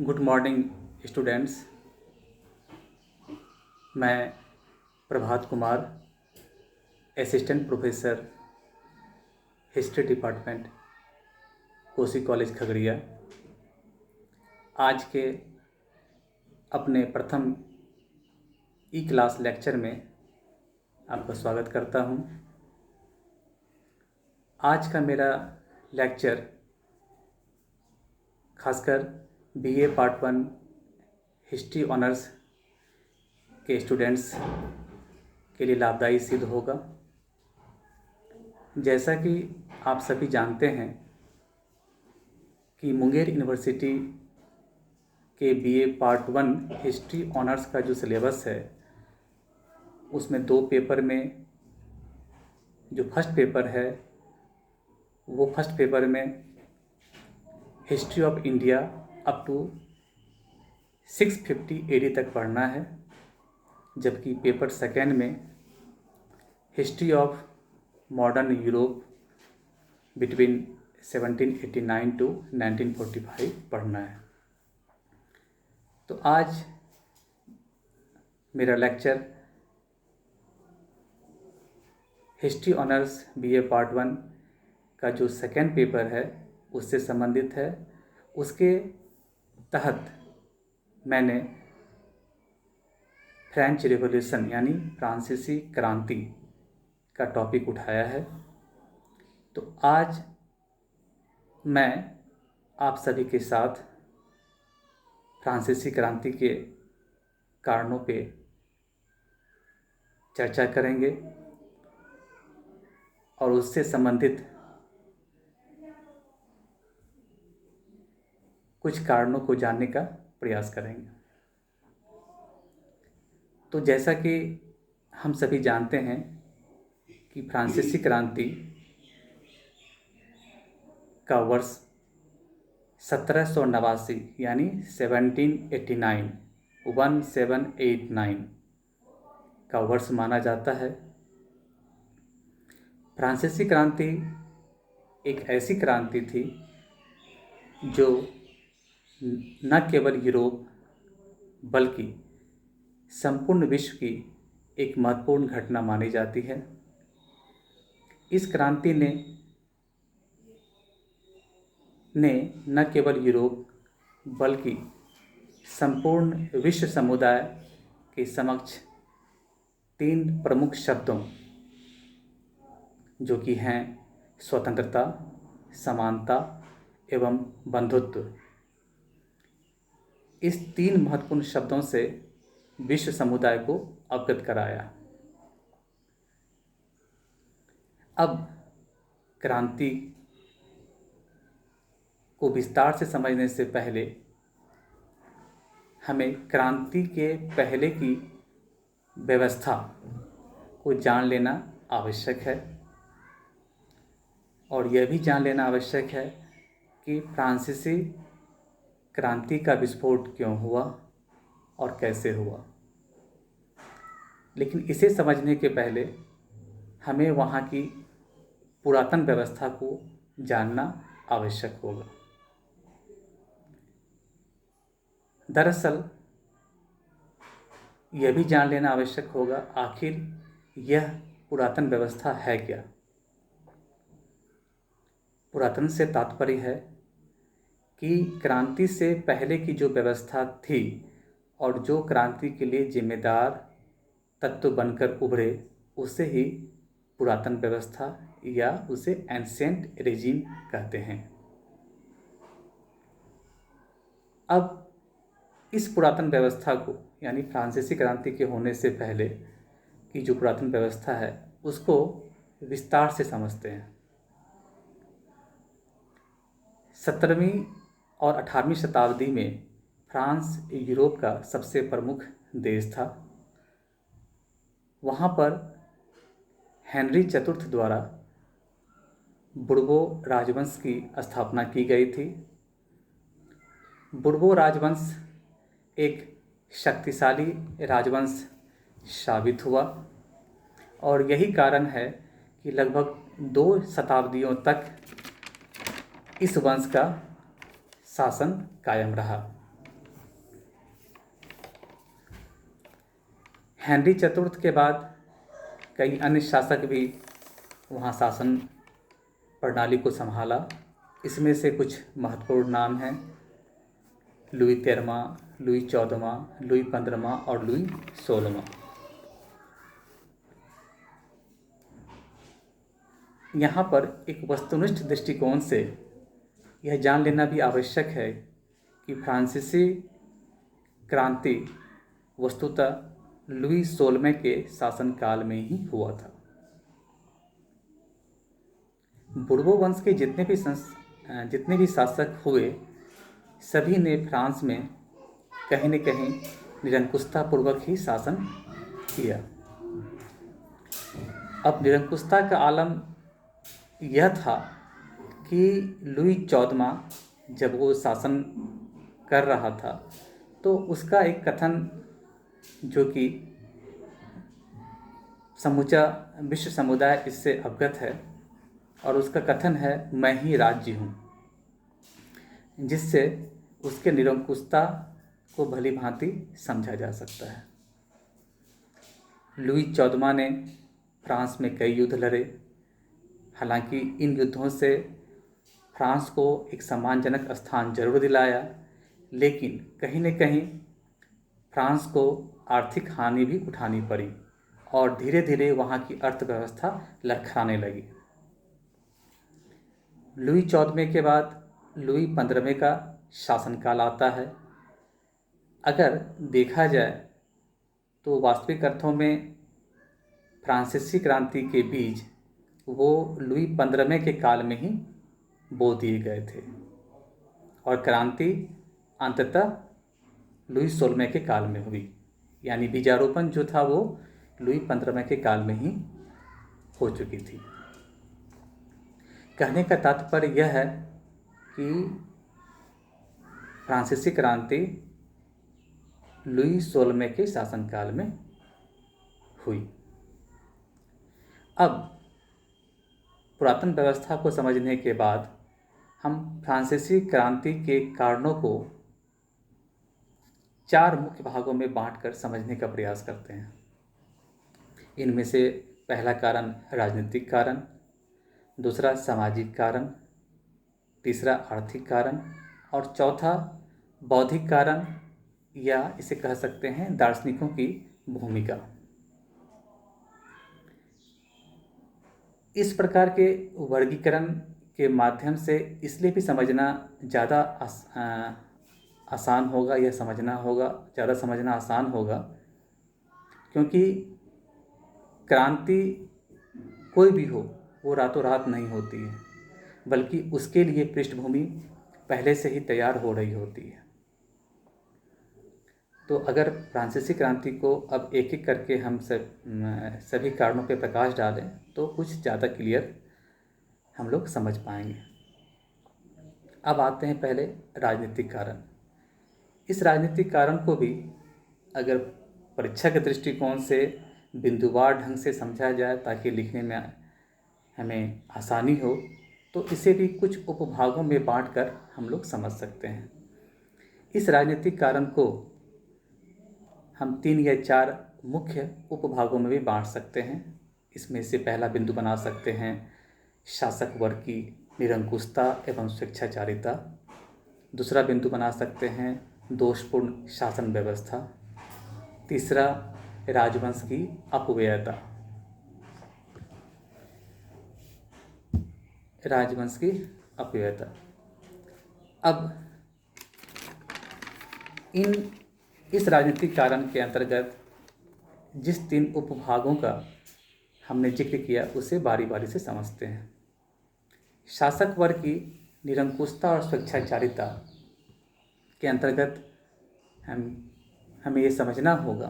Good morning students. मैं Prabhat Kumar, assistant professor history department, Kosi college Khagaria, आज के अपने प्रथम ई क्लास लेक्चर में आपका स्वागत करता हूं। आज का मेरा लेक्चर खासकर बीए पार्ट 1 हिस्ट्री ऑनर्स के स्टूडेंट्स के लिए लाभदायी सिद्ध होगा। जैसा कि आप सभी जानते हैं कि मुंगेर यूनिवर्सिटी के बीए पार्ट 1 हिस्ट्री ऑनर्स का जो सिलेबस है उसमें 2 पेपर में जो फर्स्ट पेपर है वो फर्स्ट पेपर में history of India up to 650 AD तक पढ़ना है, जबकि पेपर सेकेंड में history of modern Europe between 1789 to 1945 पढ़ना है। तो आज मेरा lecture history honours BA part 1 का जो सेकेंड पेपर है उससे संबंधित है। उसके तहत मैंने फ्रेंच रिवॉल्यूशन यानी फ्रांसीसी क्रांति का टॉपिक उठाया है। तो आज मैं आप सभी के साथ फ्रांसीसी क्रांति के कारणों पे चर्चा करेंगे और उससे संबंधित कुछ कारणों को जानने का प्रयास करेंगे। तो जैसा कि हम सभी जानते हैं कि फ्रांसीसी क्रांति का वर्ष 1789 यानी 1789 का वर्ष माना जाता है। फ्रांसीसी क्रांति एक ऐसी क्रांति थी जो न केवल यूरोप बल्कि संपूर्ण विश्व की एक महत्वपूर्ण घटना मानी जाती है। इस क्रांति ने न केवल यूरोप बल्कि संपूर्ण विश्व समुदाय के समक्ष 3 प्रमुख शब्दों जो कि हैं स्वतंत्रता, समानता एवं बंधुत्व, इस 3 महत्वपूर्ण शब्दों से विश्व समुदाय को अवगत कराया। अब क्रांति को विस्तार से समझने से पहले हमें क्रांति के पहले की व्यवस्था को जान लेना आवश्यक है और यह भी जान लेना आवश्यक है कि फ्रांसीसी क्रांति का विस्फोट क्यों हुआ और कैसे हुआ। लेकिन इसे समझने के पहले हमें वहाँ की पुरातन व्यवस्था को जानना आवश्यक होगा। दरअसल यह भी जान लेना आवश्यक होगा आखिर यह पुरातन व्यवस्था है क्या। पुरातन से तात्पर्य है कि क्रांति से पहले की जो व्यवस्था थी और जो क्रांति के लिए जिम्मेदार तत्व बनकर उभरे उसे ही पुरातन व्यवस्था या उसे एंशिएंट रेजिम कहते हैं। अब इस पुरातन व्यवस्था को यानी फ्रांसीसी क्रांति के होने से पहले की जो पुरातन व्यवस्था है उसको विस्तार से समझते हैं। 17वीं और 18वीं शताब्दी में फ्रांस यूरोप का सबसे प्रमुख देश था। वहाँ पर हेनरी चतुर्थ द्वारा बुर्बो राजवंश की स्थापना की गई थी। बुर्बो राजवंश एक शक्तिशाली राजवंश साबित हुआ और यही कारण है कि लगभग 2 शताब्दियों तक इस वंश का शासन कायम रहा। हेनरी चतुर्थ के बाद कई अन्य शासक भी वहाँ शासन प्रणाली को संभाला। इसमें से कुछ महत्वपूर्ण नाम हैं: लुई 13वां, लुई 14वां, लुई 15वां और लुई 16वां। यहाँ पर एक वस्तुनिष्ठ दृष्टिकोण से यह जान लेना भी आवश्यक है कि फ्रांसीसी क्रांति वस्तुतः लुई 16वें के शासनकाल में ही हुआ था। बुर्बो वंश के जितने भी शासक हुए, सभी ने फ्रांस में कहीं न कहीं निरंकुशता पूर्वक ही शासन किया। अब निरंकुशता का आलम यह था कि लुई 14वां जब वो शासन कर रहा था तो उसका एक कथन, जो कि समूचा विश्व समुदाय इससे अवगत है, और उसका कथन है, मैं ही राज्य हूँ, जिससे उसके निरंकुशता को भली भांति समझा जा सकता है। लुई 14वां ने फ्रांस में कई युद्ध लड़े। हालांकि इन युद्धों से फ्रांस को एक सम्मानजनक स्थान जरूर दिलाया, लेकिन कहीं न कहीं फ्रांस को आर्थिक हानि भी उठानी पड़ी और धीरे धीरे वहाँ की अर्थव्यवस्था लड़खड़ाने लगी। लुई 14वें के बाद लुई 15वें का शासनकाल आता है। अगर देखा जाए तो वास्तविक अर्थों में फ्रांसीसी क्रांति के बीज वो लुई 15वें के काल में ही बो दिए गए थे और क्रांति अंततः लुई 16वें के काल में हुई। यानी बीजारोपण जो था वो लुई 15वें के काल में ही हो चुकी थी। कहने का तात्पर्य यह है कि फ्रांसीसी क्रांति लुई 16वें के शासनकाल में हुई। अब पुरातन व्यवस्था को समझने के बाद हम फ्रांसीसी क्रांति के कारणों को 4 मुख्य भागों में बांटकर समझने का प्रयास करते हैं। इनमें से पहला कारण राजनीतिक कारण, दूसरा सामाजिक कारण, तीसरा आर्थिक कारण और चौथा बौद्धिक कारण, या इसे कह सकते हैं दार्शनिकों की भूमिका। इस प्रकार के वर्गीकरण के माध्यम से इसलिए भी समझना ज़्यादा आसान होगा, यह समझना होगा, ज़्यादा समझना आसान होगा, क्योंकि क्रांति कोई भी हो वो रातों रात नहीं होती है, बल्कि उसके लिए पृष्ठभूमि पहले से ही तैयार हो रही होती है। तो अगर फ्रांसीसी क्रांति को अब एक एक करके हम सभी कारणों पे प्रकाश डालें तो कुछ ज़्यादा क्लियर हम लोग समझ पाएंगे। अब आते हैं पहले राजनीतिक कारण। इस राजनीतिक कारण को भी अगर परीक्षा के दृष्टिकोण से बिंदुवार ढंग से समझा जाए ताकि लिखने में हमें आसानी हो, तो इसे भी कुछ उपभागों में बांटकर हम लोग समझ सकते हैं। इस राजनीतिक कारण को हम 3 या 4 मुख्य उपभागों में भी बांट सकते हैं। इसमें से पहला बिंदु बना सकते हैं शासक वर्ग की निरंकुशता एवं स्वेच्छाचारिता। दूसरा बिंदु बना सकते हैं दोषपूर्ण शासन व्यवस्था। तीसरा राजवंश की अपव्ययता। राजवंश की अपव्ययता। अब इस राजनीतिक कारण के अंतर्गत जिस 3 उपभागों का हमने जिक्र किया उसे बारी बारी से समझते हैं। शासक वर्ग की निरंकुशता और स्वेच्छाचारिता के अंतर्गत हमें ये समझना होगा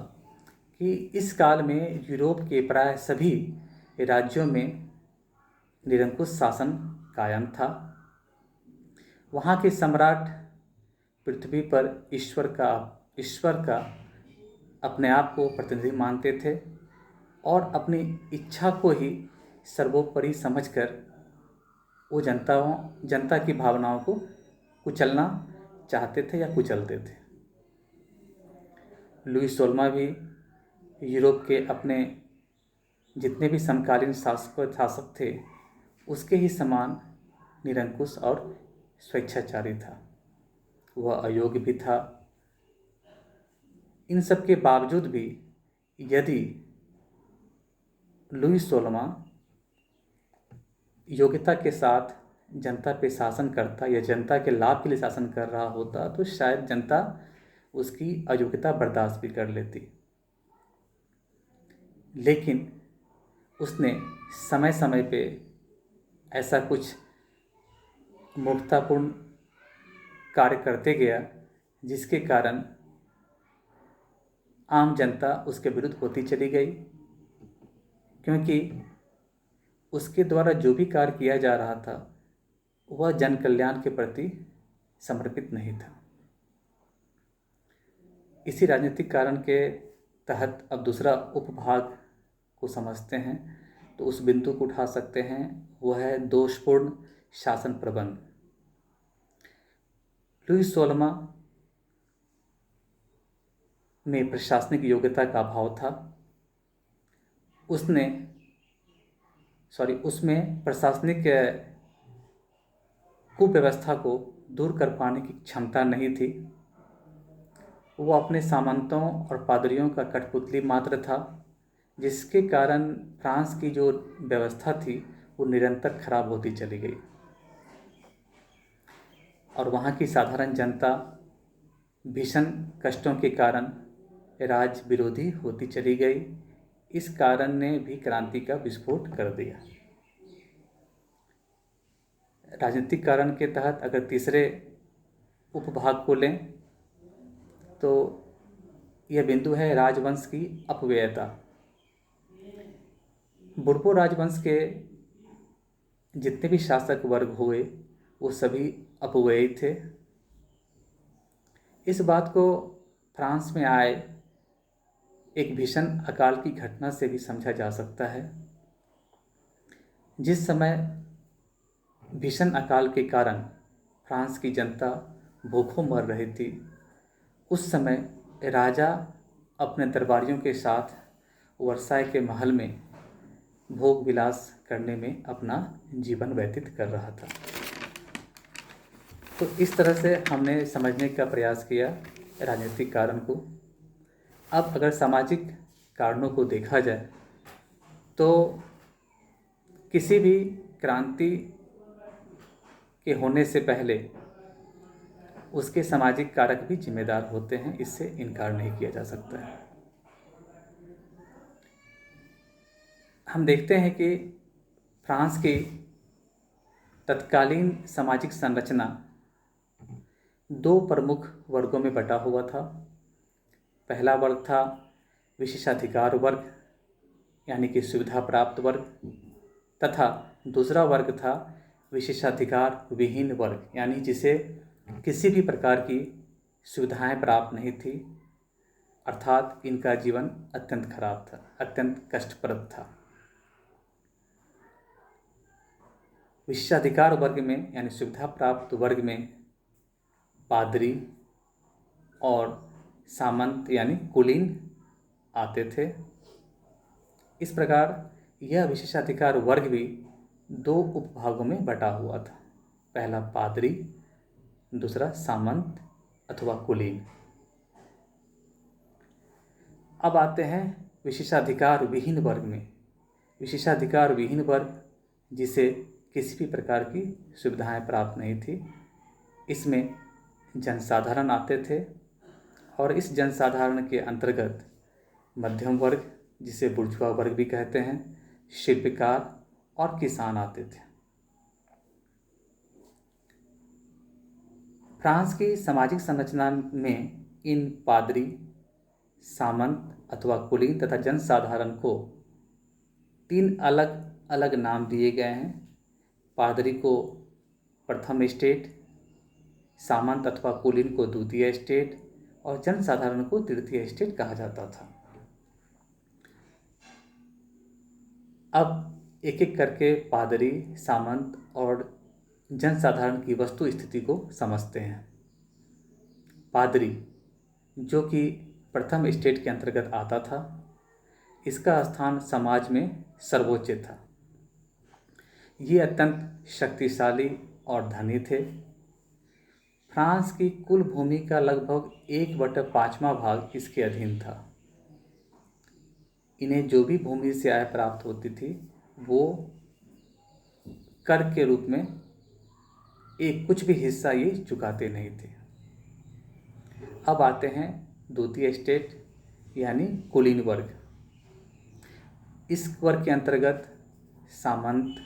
कि इस काल में यूरोप के प्राय सभी राज्यों में निरंकुश शासन कायम था। वहाँ के सम्राट पृथ्वी पर ईश्वर का अपने आप को प्रतिनिधि मानते थे और अपनी इच्छा को ही सर्वोपरि समझकर वो जनता की भावनाओं को कुचलना चाहते थे या कुचलते थे। लुई 16वां भी यूरोप के अपने जितने भी समकालीन शासक थे उसके ही समान निरंकुश और स्वेच्छाचारी था। वह अयोग्य भी था। इन सब के बावजूद भी यदि लुई 16वां योग्यता के साथ जनता पे शासन करता या जनता के लाभ के लिए शासन कर रहा होता तो शायद जनता उसकी अयोग्यता बर्दाश्त भी कर लेती। लेकिन उसने समय समय पे ऐसा कुछ मूर्खतापूर्ण कार्य करते गया जिसके कारण आम जनता उसके विरुद्ध होती चली गई, क्योंकि उसके द्वारा जो भी कार्य किया जा रहा था वह जन कल्याण के प्रति समर्पित नहीं था। इसी राजनीतिक कारण के तहत अब दूसरा उपभाग को समझते हैं तो उस बिंदु को उठा सकते हैं, वह है दोषपूर्ण शासन प्रबंध। लुई 16वां में प्रशासनिक योग्यता का अभाव था। उसमें प्रशासनिक कुव्यवस्था को दूर कर पाने की क्षमता नहीं थी। वो अपने सामंतों और पादरियों का कठपुतली मात्र था, जिसके कारण फ्रांस की जो व्यवस्था थी वो निरंतर खराब होती चली गई और वहाँ की साधारण जनता भीषण कष्टों के कारण राज विरोधी होती चली गई। इस कारण ने भी क्रांति का विस्फोट कर दिया। राजनीतिक कारण के तहत अगर तीसरे उपभाग को लें तो यह बिंदु है राजवंश की अपव्ययता। बुर्बो राजवंश के जितने भी शासक वर्ग हुए वो सभी अपव्ययी थे। इस बात को फ्रांस में आए एक भीषण अकाल की घटना से भी समझा जा सकता है। जिस समय भीषण अकाल के कारण फ्रांस की जनता भूखों मर रही थी, उस समय राजा अपने दरबारियों के साथ वर्साय के महल में भोग विलास करने में अपना जीवन व्यतीत कर रहा था। तो इस तरह से हमने समझने का प्रयास किया राजनीतिक कारण को। अब अगर सामाजिक कारणों को देखा जाए तो किसी भी क्रांति के होने से पहले उसके सामाजिक कारक भी जिम्मेदार होते हैं, इससे इनकार नहीं किया जा सकता है। हम देखते हैं कि फ्रांस की तत्कालीन सामाजिक संरचना दो प्रमुख वर्गों में बटा हुआ था। पहला वर्ग था विशेषाधिकार वर्ग यानी कि सुविधा प्राप्त वर्ग, तथा दूसरा वर्ग था विशेषाधिकार विहीन वर्ग यानी जिसे किसी भी प्रकार की सुविधाएं प्राप्त नहीं थी, अर्थात इनका जीवन अत्यंत खराब था, अत्यंत कष्टप्रद था। विशेषाधिकार वर्ग में यानी सुविधा प्राप्त वर्ग में पादरी और सामंत यानी कुलीन आते थे। इस प्रकार यह विशेषाधिकार वर्ग भी दो उपभागों में बटा हुआ था, पहला पादरी, दूसरा सामंत अथवा कुलीन। अब आते हैं विशेषाधिकार विहीन वर्ग में। विशेषाधिकार विहीन वर्ग जिसे किसी भी प्रकार की सुविधाएं प्राप्त नहीं थी, इसमें जनसाधारण आते थे और इस जनसाधारण के अंतर्गत मध्यम वर्ग जिसे बुर्जुआ वर्ग भी कहते हैं, शिल्पकार और किसान आते थे। फ्रांस की सामाजिक संरचना में इन पादरी, सामंत अथवा कुलीन तथा जनसाधारण को तीन अलग अलग नाम दिए गए हैं। पादरी को प्रथम स्टेट, सामंत अथवा कुलीन को द्वितीय स्टेट और जनसाधारण को तृतीय स्टेट कहा जाता था। अब एक एक करके पादरी, सामंत और जनसाधारण की वस्तु स्थिति को समझते हैं। पादरी जो कि प्रथम स्टेट के अंतर्गत आता था, इसका स्थान समाज में सर्वोच्च था। ये अत्यंत शक्तिशाली और धनी थे। फ्रांस की कुल भूमि का लगभग 1/5वां भाग इसके अधीन था। इन्हें जो भी भूमि से आय प्राप्त होती थी वो कर के रूप में एक कुछ भी हिस्सा ये चुकाते नहीं थे। अब आते हैं द्वितीय स्टेट यानी कुलीन वर्ग। इस वर्ग के अंतर्गत सामंत,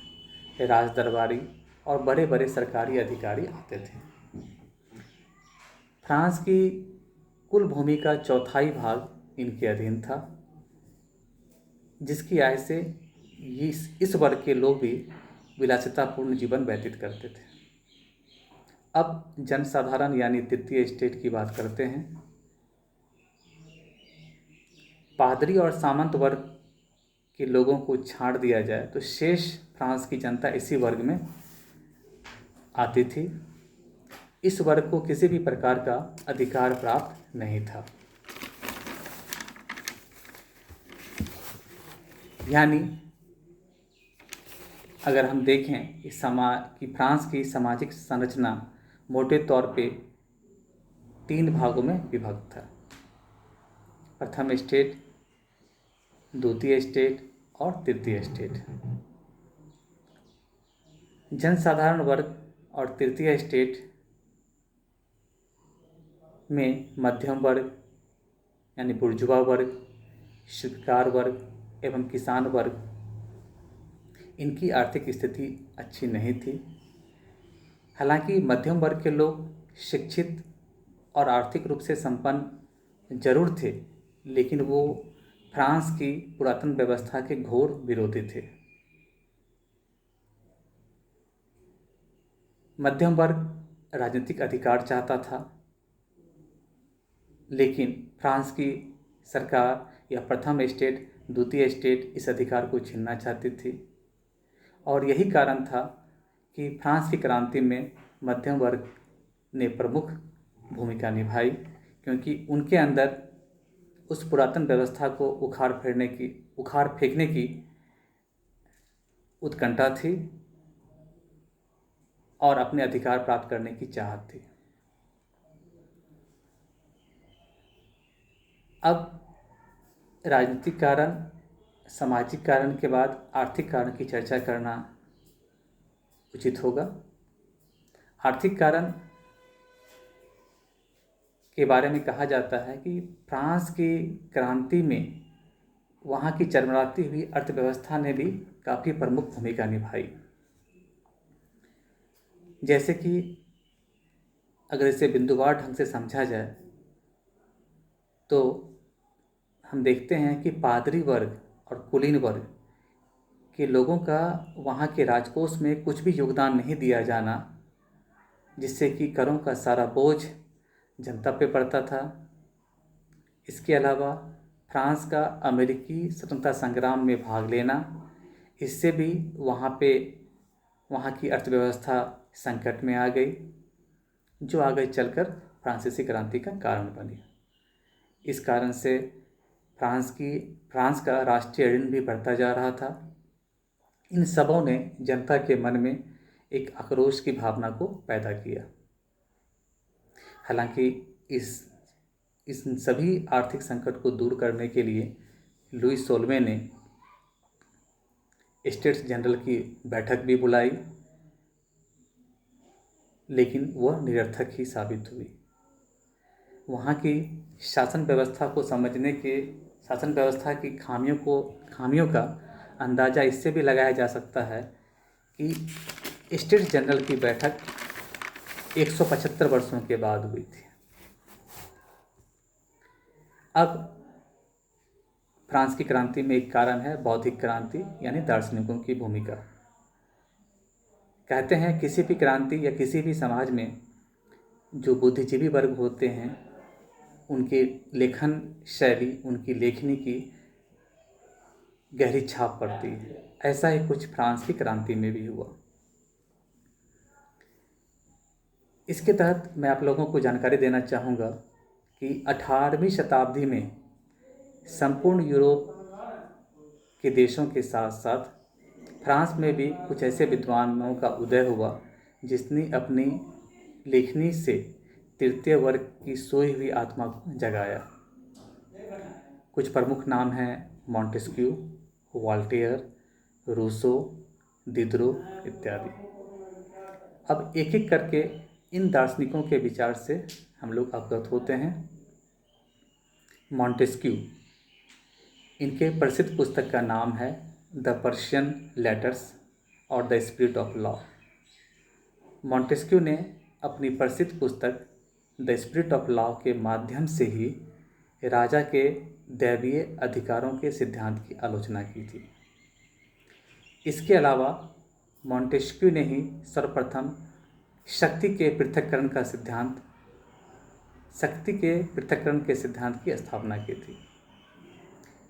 राजदरबारी और बड़े बड़े सरकारी अधिकारी आते थे। फ्रांस की कुल भूमि का 1/4 भाग इनके अधीन था, जिसकी आय से इस वर्ग के लोग भी विलासितापूर्ण जीवन व्यतीत करते थे। अब जनसाधारण यानी तृतीय स्टेट की बात करते हैं। पादरी और सामंत वर्ग के लोगों को छाड़ दिया जाए तो शेष फ्रांस की जनता इसी वर्ग में आती थी। इस वर्ग को किसी भी प्रकार का अधिकार प्राप्त नहीं था। यानी अगर हम देखें कि फ्रांस की सामाजिक संरचना मोटे तौर पे 3 भागों में विभक्त था। प्रथम स्टेट, द्वितीय स्टेट और तृतीय स्टेट। जनसाधारण वर्ग और तृतीय स्टेट में मध्यम वर्ग यानी बुर्जुआ वर्ग, शिल्पकार वर्ग एवं किसान वर्ग, इनकी आर्थिक स्थिति अच्छी नहीं थी। हालांकि मध्यम वर्ग के लोग शिक्षित और आर्थिक रूप से संपन्न जरूर थे, लेकिन वो फ्रांस की पुरातन व्यवस्था के घोर विरोधी थे। मध्यम वर्ग राजनीतिक अधिकार चाहता था, लेकिन फ्रांस की सरकार या प्रथम स्टेट, द्वितीय स्टेट इस अधिकार को छीनना चाहती थी। और यही कारण था कि फ्रांस की क्रांति में मध्यम वर्ग ने प्रमुख भूमिका निभाई, क्योंकि उनके अंदर उस पुरातन व्यवस्था को उखाड़ फेंकने की उत्कंठा थी और अपने अधिकार प्राप्त करने की चाहत थी। अब राजनीतिक कारण, सामाजिक कारण के बाद आर्थिक कारण की चर्चा करना उचित होगा। आर्थिक कारण के बारे में कहा जाता है कि फ्रांस की क्रांति में वहाँ की चरमराती हुई अर्थव्यवस्था ने भी काफ़ी प्रमुख भूमिका निभाई। जैसे कि अगर इसे बिंदुवार ढंग से समझा जाए तो हम देखते हैं कि पादरी वर्ग और कुलीन वर्ग के लोगों का वहाँ के राजकोष में कुछ भी योगदान नहीं दिया जाना, जिससे कि करों का सारा बोझ जनता पे पड़ता था। इसके अलावा फ्रांस का अमेरिकी स्वतंत्रता संग्राम में भाग लेना, इससे भी वहाँ की अर्थव्यवस्था संकट में आ गई, जो आगे चलकर फ्रांसीसी क्रांति का कारण बनी। इस कारण से फ्रांस का राष्ट्रीय ऋण भी बढ़ता जा रहा था। इन सबों ने जनता के मन में एक आक्रोश की भावना को पैदा किया। हालांकि इस सभी आर्थिक संकट को दूर करने के लिए लुई 16वें ने स्टेट्स जनरल की बैठक भी बुलाई, लेकिन वह निरर्थक ही साबित हुई। वहाँ की शासन व्यवस्था की खामियों का अंदाज़ा इससे भी लगाया जा सकता है कि स्टेट्स जनरल की बैठक 175 वर्षों के बाद हुई थी। अब फ्रांस की क्रांति में एक कारण है बौद्धिक क्रांति यानी दार्शनिकों की भूमिका। कहते हैं किसी भी क्रांति या किसी भी समाज में जो बुद्धिजीवी वर्ग होते हैं, उनकी लेखन शैली, उनकी लेखनी की गहरी छाप पड़ती है। ऐसा ही कुछ फ्रांस की क्रांति में भी हुआ। इसके तहत मैं आप लोगों को जानकारी देना चाहूँगा कि 18वीं शताब्दी में संपूर्ण यूरोप के देशों के साथ साथ फ्रांस में भी कुछ ऐसे विद्वानों का उदय हुआ जिसने अपनी लेखनी से तृतीय वर्ग की सोई हुई आत्मा को जगाया। कुछ प्रमुख नाम हैं मॉन्टेस्क्यू, वॉल्टेयर, रूसो, दिदरो इत्यादि। अब एक एक करके इन दार्शनिकों के विचार से हम लोग अवगत होते हैं। मॉन्टेस्क्यू, इनके प्रसिद्ध पुस्तक का नाम है द पर्शियन लेटर्स और the spirit of law. Montesquieu ने अपनी प्रसिद्ध पुस्तक द स्पिरिट ऑफ लॉ के माध्यम से ही राजा के दैवीय अधिकारों के सिद्धांत की आलोचना की थी। इसके अलावा मॉन्टेस्क्यू ने ही सर्वप्रथम शक्ति के पृथक्करण के सिद्धांत की स्थापना की थी।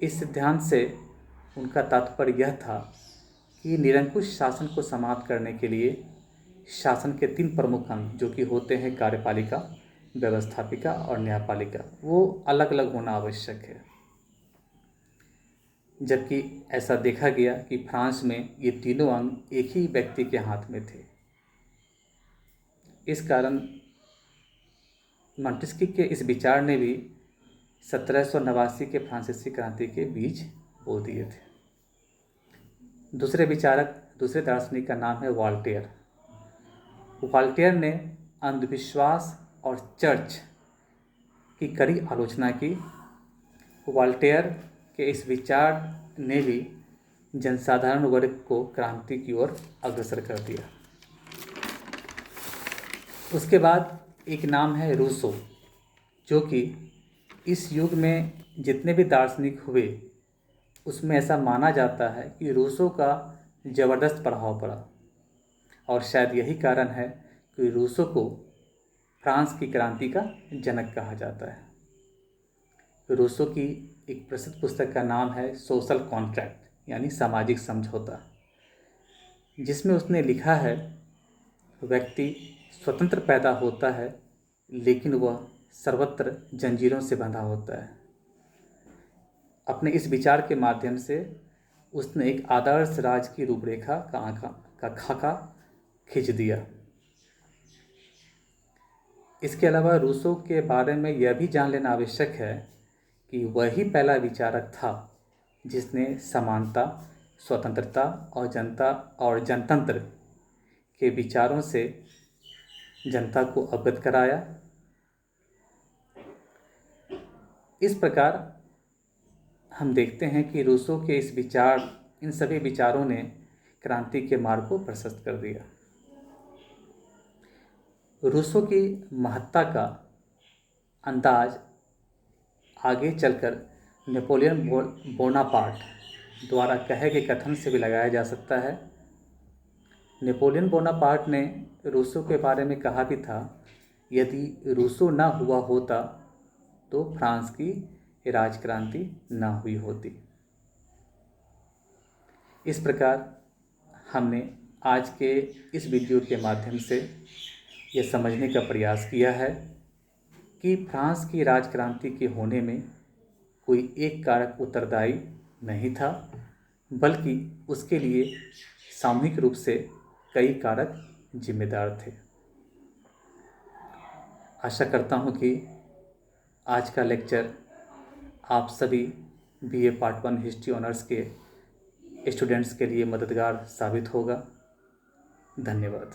इस सिद्धांत से उनका तात्पर्य यह था कि निरंकुश शासन को समाप्त करने के लिए शासन के 3 प्रमुख अंग जो कि होते हैं कार्यपालिका, व्यवस्थापिका और न्यायपालिका, वो अलग अलग होना आवश्यक है। जबकि ऐसा देखा गया कि फ्रांस में ये तीनों अंग एक ही व्यक्ति के हाथ में थे। इस कारण मॉन्टेस्क्यू के इस विचार ने भी 1789 के फ्रांसीसी क्रांति के बीज बो दिए थे। दूसरे दार्शनिक का नाम है वॉल्टेयर। वॉल्टेयर ने अंधविश्वास और चर्च की कड़ी आलोचना की। वॉल्टेयर के इस विचार ने भी जनसाधारण वर्ग को क्रांति की ओर अग्रसर कर दिया। उसके बाद एक नाम है रूसो, जो कि इस युग में जितने भी दार्शनिक हुए उसमें ऐसा माना जाता है कि रूसो का ज़बरदस्त प्रभाव पड़ा और शायद यही कारण है कि रूसो को फ्रांस की क्रांति का जनक कहा जाता है। रूसो की एक प्रसिद्ध पुस्तक का नाम है सोशल कॉन्ट्रैक्ट यानी सामाजिक समझौता, जिसमें उसने लिखा है व्यक्ति स्वतंत्र पैदा होता है लेकिन वह सर्वत्र जंजीरों से बंधा होता है। अपने इस विचार के माध्यम से उसने एक आदर्श राज की रूपरेखा का खाका खींच दिया। इसके अलावा रूसो के बारे में यह भी जान लेना आवश्यक है कि वही पहला विचारक था जिसने समानता, स्वतंत्रता और जनतंत्र के विचारों से जनता को अवगत कराया। इस प्रकार हम देखते हैं कि रूसो के इन सभी विचारों ने क्रांति के मार्ग को प्रशस्त कर दिया। रूसो की महत्ता का अंदाज आगे चलकर नेपोलियन बोनापार्ट द्वारा कहे गए कथन से भी लगाया जा सकता है। नेपोलियन बोनापार्ट ने रूसो के बारे में कहा भी था, यदि रूसो न हुआ होता तो फ्रांस की राजक्रांति न हुई होती। इस प्रकार हमने आज के इस वीडियो के माध्यम से यह समझने का प्रयास किया है कि फ्रांस की राजक्रांति के होने में कोई एक कारक उत्तरदायी नहीं था, बल्कि उसके लिए सामूहिक रूप से कई कारक जिम्मेदार थे। आशा करता हूँ कि आज का लेक्चर आप सभी BA पार्ट 1 हिस्ट्री ऑनर्स के स्टूडेंट्स के लिए मददगार साबित होगा। धन्यवाद।